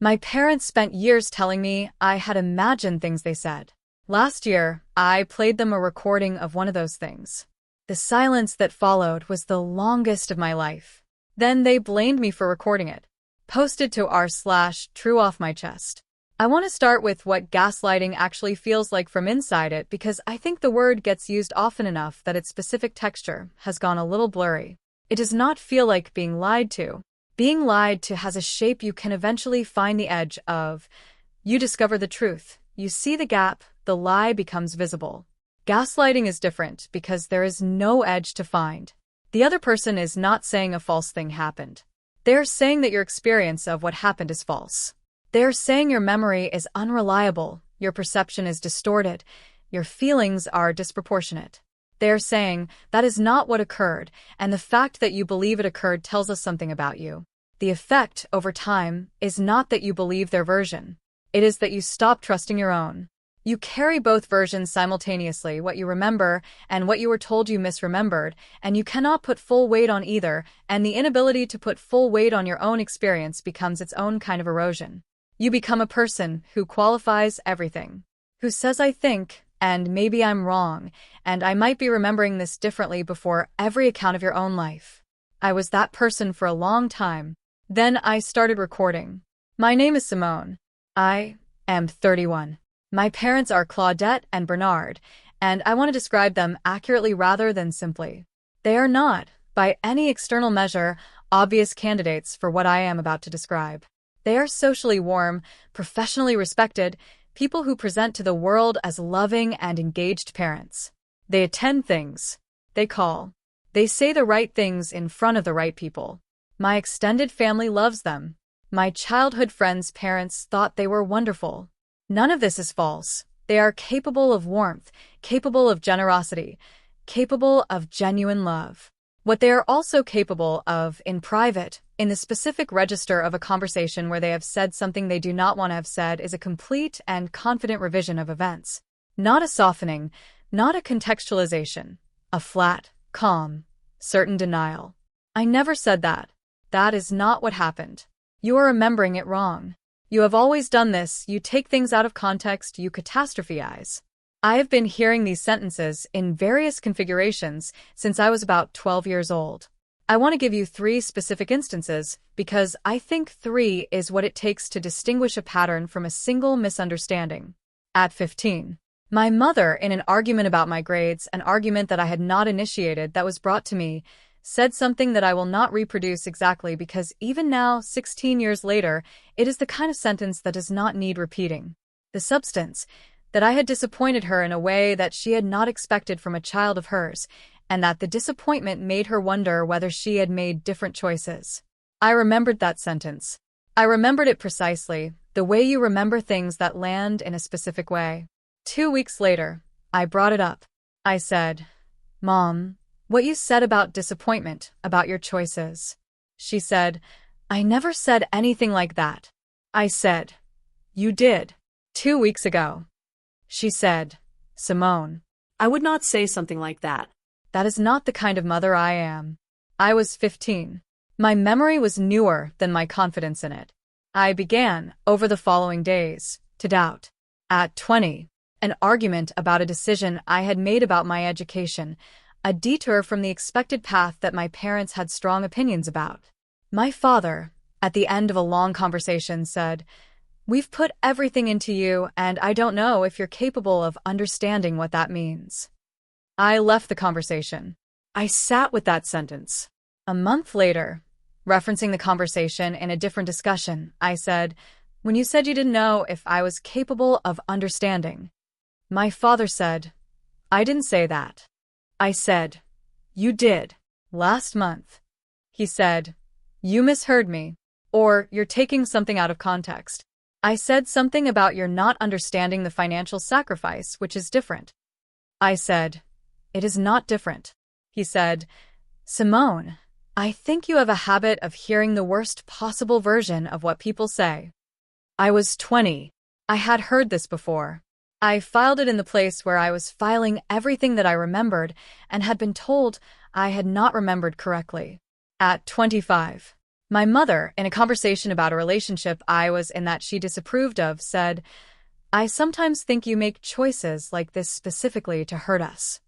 My parents spent years telling me I had imagined things they said. Last year, I played them a recording of one of those things. The silence that followed was the longest of my life. Then they blamed me for recording it. Posted to r/true off my chest. I want to start with what gaslighting actually feels like from inside it because I think the word gets used often enough that its specific texture has gone a little blurry. It does not feel like being lied to. Being lied to has a shape you can eventually find the edge of. You discover the truth. You see the gap, the lie becomes visible. Gaslighting is different because there is no edge to find. The other person is not saying a false thing happened. They're saying that your experience of what happened is false. They're saying your memory is unreliable, your perception is distorted, your feelings are disproportionate. They're saying that is not what occurred, and the fact that you believe it occurred tells us something about you. The effect, over time, is not that you believe their version. It is that you stop trusting your own. You carry both versions simultaneously, what you remember and what you were told you misremembered, and you cannot put full weight on either, and the inability to put full weight on your own experience becomes its own kind of erosion. You become a person who qualifies everything, who says I think, and maybe I'm wrong, and I might be remembering this differently before every account of your own life. I was that person for a long time. Then I started recording. My name is Simone. I am 31. My parents are Claudette and Bernard, and I want to describe them accurately rather than simply. They are not, by any external measure, obvious candidates for what I am about to describe. They are socially warm, professionally respected, people who present to the world as loving and engaged parents. They attend things. They call. They say the right things in front of the right people. My extended family loves them. My childhood friends' parents thought they were wonderful. None of this is false. They are capable of warmth, capable of generosity, capable of genuine love. What they are also capable of, in private, in the specific register of a conversation where they have said something they do not want to have said, is a complete and confident revision of events. Not a softening, not a contextualization. A flat, calm, certain denial. I never said that. That is not what happened. You are remembering it wrong. You have always done this, you take things out of context, you catastrophize. I have been hearing these sentences in various configurations since I was about 12 years old. I want to give you 3 specific instances because I think 3 is what it takes to distinguish a pattern from a single misunderstanding. At 15, my mother, in an argument about my grades, an argument that I had not initiated that was brought to me, said something that I will not reproduce exactly because even now, 16 years later, it is the kind of sentence that does not need repeating. The substance, that I had disappointed her in a way that she had not expected from a child of hers, and that the disappointment made her wonder whether she had made different choices. I remembered that sentence. I remembered it precisely, the way you remember things that land in a specific way. 2 weeks later, I brought it up. I said, "Mom, what you said about disappointment, about your choices." She said, "I never said anything like that." I said, "You did. 2 weeks ago." She said, "Simone, I would not say something like that." That is not the kind of mother I am. I was 15. My memory was newer than my confidence in it. I began, over the following days, to doubt. At 20, an argument about a decision I had made about my education, a detour from the expected path that my parents had strong opinions about. My father, at the end of a long conversation, said, "We've put everything into you, and I don't know if you're capable of understanding what that means." I left the conversation. I sat with that sentence. A month later, referencing the conversation in a different discussion, I said, "When you said you didn't know if I was capable of understanding." My father said, "I didn't say that." I said, "You did. Last month." He said, "You misheard me. Or you're taking something out of context. I said something about you're not understanding the financial sacrifice, which is different." I said, "It is not different." He said, "Simone, I think you have a habit of hearing the worst possible version of what people say." I was 20. I had heard this before. I filed it in the place where I was filing everything that I remembered and had been told I had not remembered correctly. At 25, My mother, in a conversation about a relationship I was in that she disapproved of, said, "I sometimes think you make choices like this specifically to hurt us."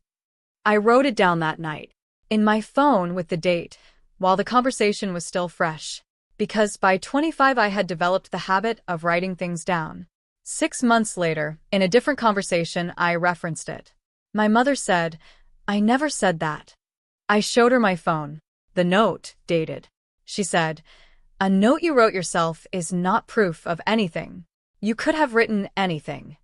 I wrote it down that night, in my phone with the date, while the conversation was still fresh, because by 25 I had developed the habit of writing things down. 6 months later, in a different conversation, I referenced it. My mother said, "I never said that." I showed her my phone. The note, dated. She said, "A note you wrote yourself is not proof of anything. You could have written anything."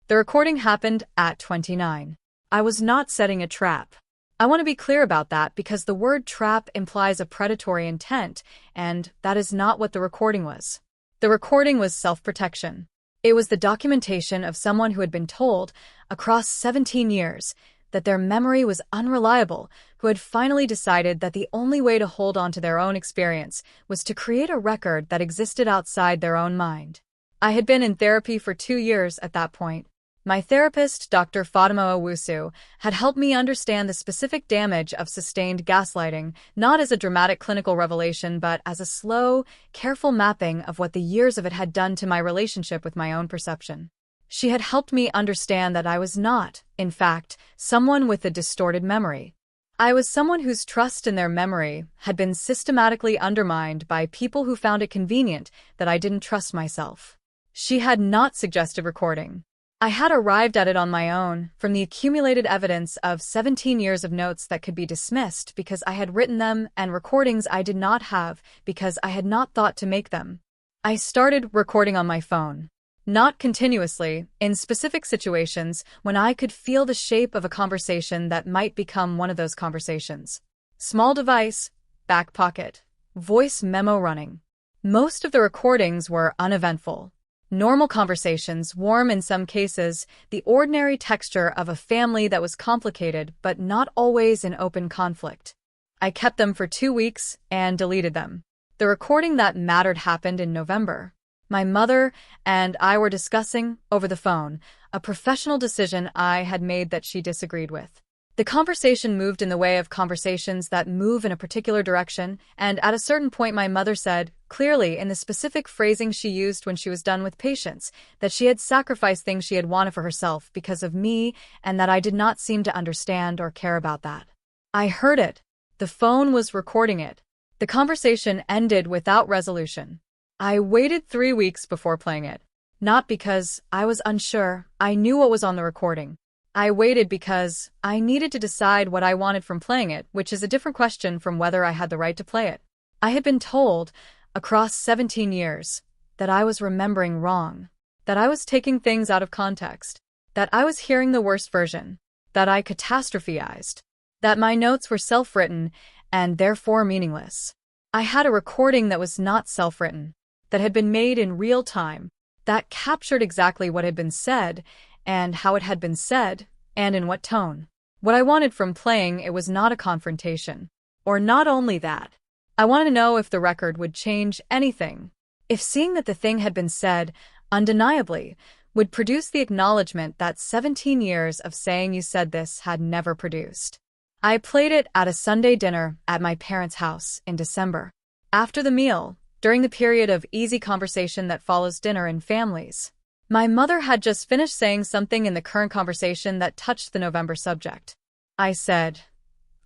The recording happened at 29. I was not setting a trap. I want to be clear about that because the word trap implies a predatory intent, and that is not what the recording was. The recording was self-protection. It was the documentation of someone who had been told, across 17 years, that their memory was unreliable, who had finally decided that the only way to hold on to their own experience was to create a record that existed outside their own mind. I had been in therapy for 2 years at that point. My therapist, Dr. Fatima Owusu, had helped me understand the specific damage of sustained gaslighting, not as a dramatic clinical revelation, but as a slow, careful mapping of what the years of it had done to my relationship with my own perception. She had helped me understand that I was not, in fact, someone with a distorted memory. I was someone whose trust in their memory had been systematically undermined by people who found it convenient that I didn't trust myself. She had not suggested recording. I had arrived at it on my own, from the accumulated evidence of 17 years of notes that could be dismissed because I had written them and recordings I did not have because I had not thought to make them. I started recording on my phone. Not continuously, in specific situations when I could feel the shape of a conversation that might become one of those conversations. Small device, back pocket, voice memo running. Most of the recordings were uneventful. Normal conversations, warm in some cases, the ordinary texture of a family that was complicated but not always in open conflict. I kept them for 2 weeks and deleted them. The recording that mattered happened in November. My mother and I were discussing, over the phone, a professional decision I had made that she disagreed with. The conversation moved in the way of conversations that move in a particular direction, and at a certain point my mother said, clearly in the specific phrasing she used when she was done with patients, that she had sacrificed things she had wanted for herself because of me, and that I did not seem to understand or care about that. I heard it. The phone was recording it. The conversation ended without resolution. I waited 3 weeks before playing it. Not because I was unsure, I knew what was on the recording. I waited because I needed to decide what I wanted from playing it, which is a different question from whether I had the right to play it. I had been told, across 17 years, that I was remembering wrong, that I was taking things out of context, that I was hearing the worst version, that I catastrophized, that my notes were self-written and therefore meaningless. I had a recording that was not self-written, that had been made in real time, that captured exactly what had been said, and how it had been said, and in what tone. What I wanted from playing it was not a confrontation. Or not only that. I wanted to know if the record would change anything. If seeing that the thing had been said, undeniably, would produce the acknowledgement that 17 years of saying you said this had never produced. I played it at a Sunday dinner at my parents' house in December. After the meal, during the period of easy conversation that follows dinner in families. My mother had just finished saying something in the current conversation that touched the November subject. I said,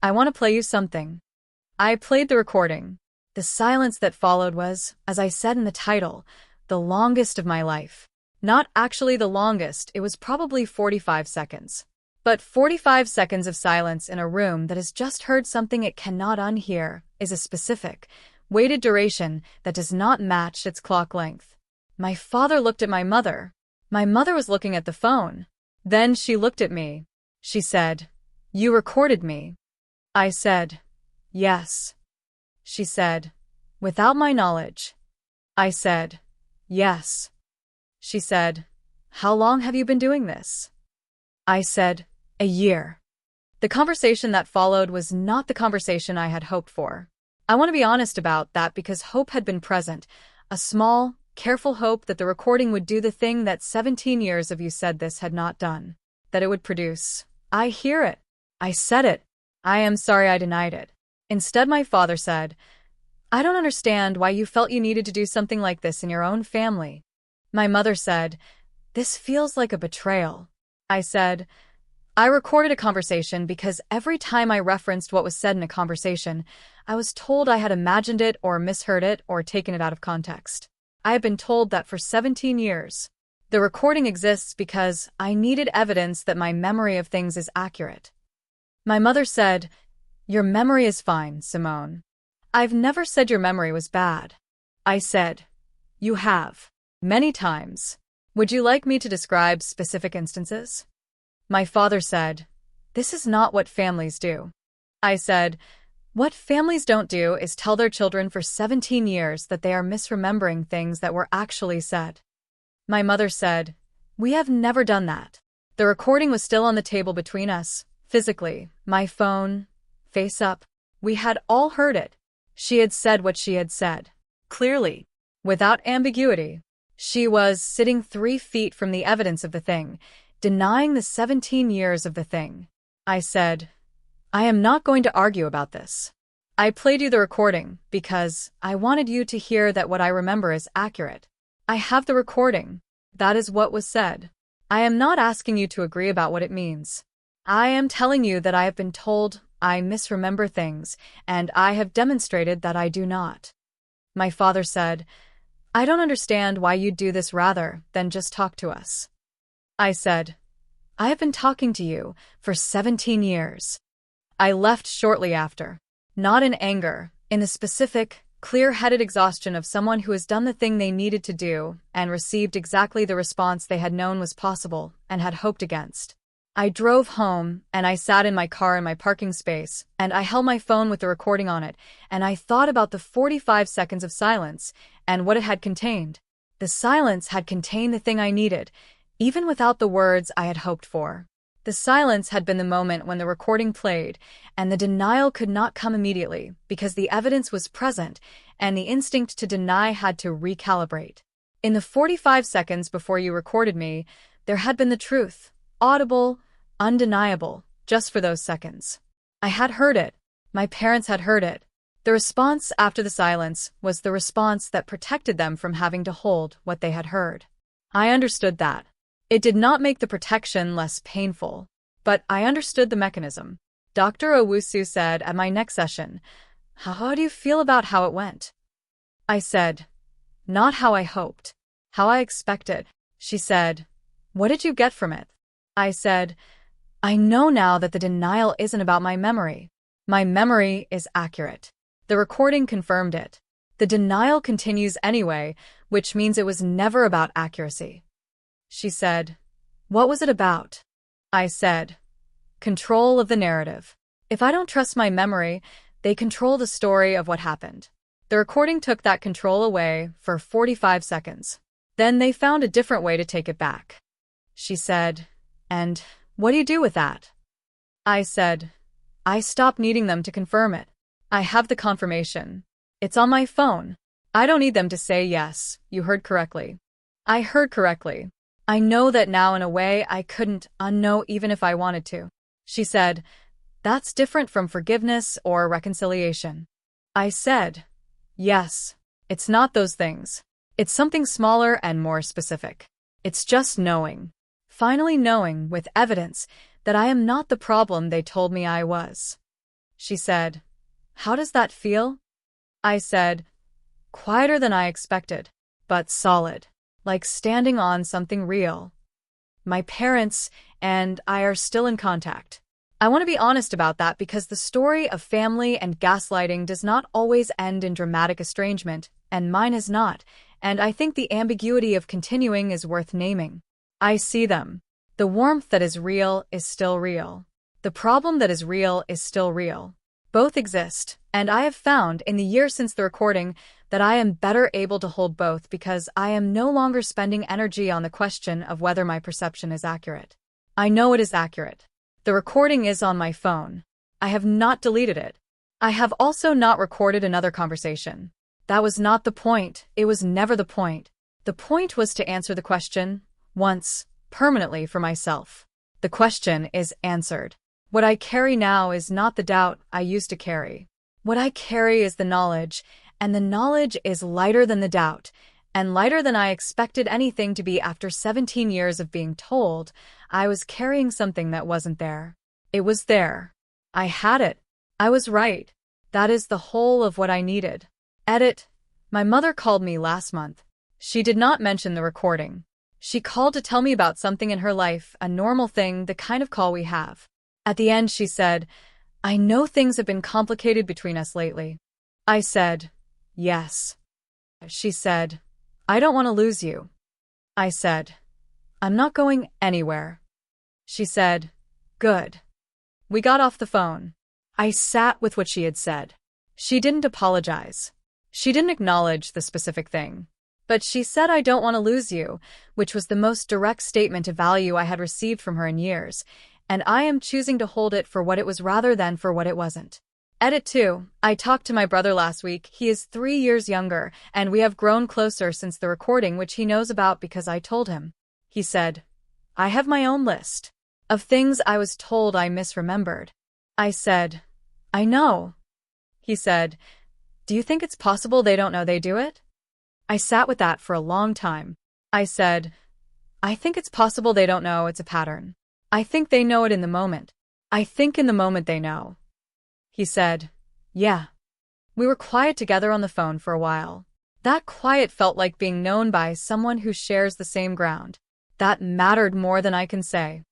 "I want to play you something." I played the recording. The silence that followed was, as I said in the title, the longest of my life. Not actually the longest, it was probably 45 seconds. But 45 seconds of silence in a room that has just heard something it cannot unhear is a specific, weighted duration that does not match its clock length. My father looked at my mother. My mother was looking at the phone. Then she looked at me. She said, "You recorded me." I said, "Yes." She said, "Without my knowledge." I said, "Yes." She said, "How long have you been doing this?" I said, "A year." The conversation that followed was not the conversation I had hoped for. I want to be honest about that because hope had been present, a small, careful hope that the recording would do the thing that 17 years of you said this had not done, that it would produce. I hear it. I said it. I am sorry I denied it. Instead, my father said, I don't understand why you felt you needed to do something like this in your own family. My mother said, "This feels like a betrayal." I said, "I recorded a conversation because every time I referenced what was said in a conversation, I was told I had imagined it or misheard it or taken it out of context. I have been told that for 17 years. The recording exists because I needed evidence that my memory of things is accurate." My mother said, "Your memory is fine, Simone. I've never said your memory was bad." I said, "You have. Many times. Would you like me to describe specific instances?" My father said, "This is not what families do." I said, "What families don't do is tell their children for 17 years that they are misremembering things that were actually said." My mother said, "We have never done that." The recording was still on the table between us, physically, my phone, face up. We had all heard it. She had said what she had said. Clearly. Without ambiguity. She was sitting 3 feet from the evidence of the thing, denying the 17 years of the thing. I said, "I am not going to argue about this. I played you the recording because I wanted you to hear that what I remember is accurate. I have the recording. That is what was said. I am not asking you to agree about what it means. I am telling you that I have been told I misremember things, and I have demonstrated that I do not." My father said, "I don't understand why you'd do this rather than just talk to us." I said, "I have been talking to you for 17 years. I left shortly after. Not in anger, in the specific, clear-headed exhaustion of someone who has done the thing they needed to do and received exactly the response they had known was possible and had hoped against. I drove home, and I sat in my car in my parking space, and I held my phone with the recording on it, and I thought about the 45 seconds of silence and what it had contained. The silence had contained the thing I needed, even without the words I had hoped for. The silence had been the moment when the recording played, and the denial could not come immediately because the evidence was present, and the instinct to deny had to recalibrate. In the 45 seconds before you recorded me, there had been the truth, audible, undeniable, just for those seconds. I had heard it. My parents had heard it. The response after the silence was the response that protected them from having to hold what they had heard. I understood that. It did not make the protection less painful, but I understood the mechanism. Dr. Owusu said at my next session, "How do you feel about how it went?" I said, "Not how I hoped, how I expected." She said, "What did you get from it?" I said, "I know now that the denial isn't about my memory. My memory is accurate. The recording confirmed it. The denial continues anyway, which means it was never about accuracy." She said, "What was it about?" I said, "Control of the narrative. If I don't trust my memory, they control the story of what happened." The recording took that control away for 45 seconds. Then they found a different way to take it back. She said, "And what do you do with that?" I said, "I stop needing them to confirm it. I have the confirmation. It's on my phone. I don't need them to say, 'Yes, you heard correctly.' I heard correctly. I know that now in a way I couldn't unknow even if I wanted to." She said, "That's different from forgiveness or reconciliation." I said, "Yes, it's not those things. It's something smaller and more specific. It's just knowing. Finally knowing, with evidence, that I am not the problem they told me I was." She said, "How does that feel?" I said, "Quieter than I expected, but solid. Like standing on something real. My parents and I are still in contact. I want to be honest about that because the story of family and gaslighting does not always end in dramatic estrangement, and mine has not, and I think the ambiguity of continuing is worth naming. I see them. The warmth that is real is still real. The problem that is real is still real. Both exist, and I have found in the year since the recording that I am better able to hold both because I am no longer spending energy on the question of whether my perception is accurate. I know it is accurate. The recording is on my phone. I have not deleted it. I have also not recorded another conversation. That was not the point. It was never the point. The point was to answer the question, once, permanently for myself. The question is answered. What I carry now is not the doubt I used to carry. What I carry is the knowledge, and the knowledge is lighter than the doubt, and lighter than I expected anything to be after 17 years of being told I was carrying something that wasn't there. It was there. I had it. I was right. That is the whole of what I needed. Edit. My mother called me last month. She did not mention the recording. She called to tell me about something in her life, a normal thing, the kind of call we have. At the end, she said, "I know things have been complicated between us lately." I said, "Yes." She said, "I don't want to lose you." I said, "I'm not going anywhere." She said, "Good." We got off the phone. I sat with what she had said. She didn't apologize. She didn't acknowledge the specific thing. But she said, "I don't want to lose you," which was the most direct statement of value I had received from her in years, and I am choosing to hold it for what it was rather than for what it wasn't. Edit 2. I talked to my brother last week. He is 3 years younger, and we have grown closer since the recording, which he knows about because I told him. He said, "I have my own list of things I was told I misremembered." I said, "I know." He said, "Do you think it's possible they don't know they do it?" I sat with that for a long time. I said, "I think it's possible they don't know it's a pattern. I think they know it in the moment. I think in the moment they know." He said, "Yeah." We were quiet together on the phone for a while. That quiet felt like being known by someone who shares the same ground. That mattered more than I can say.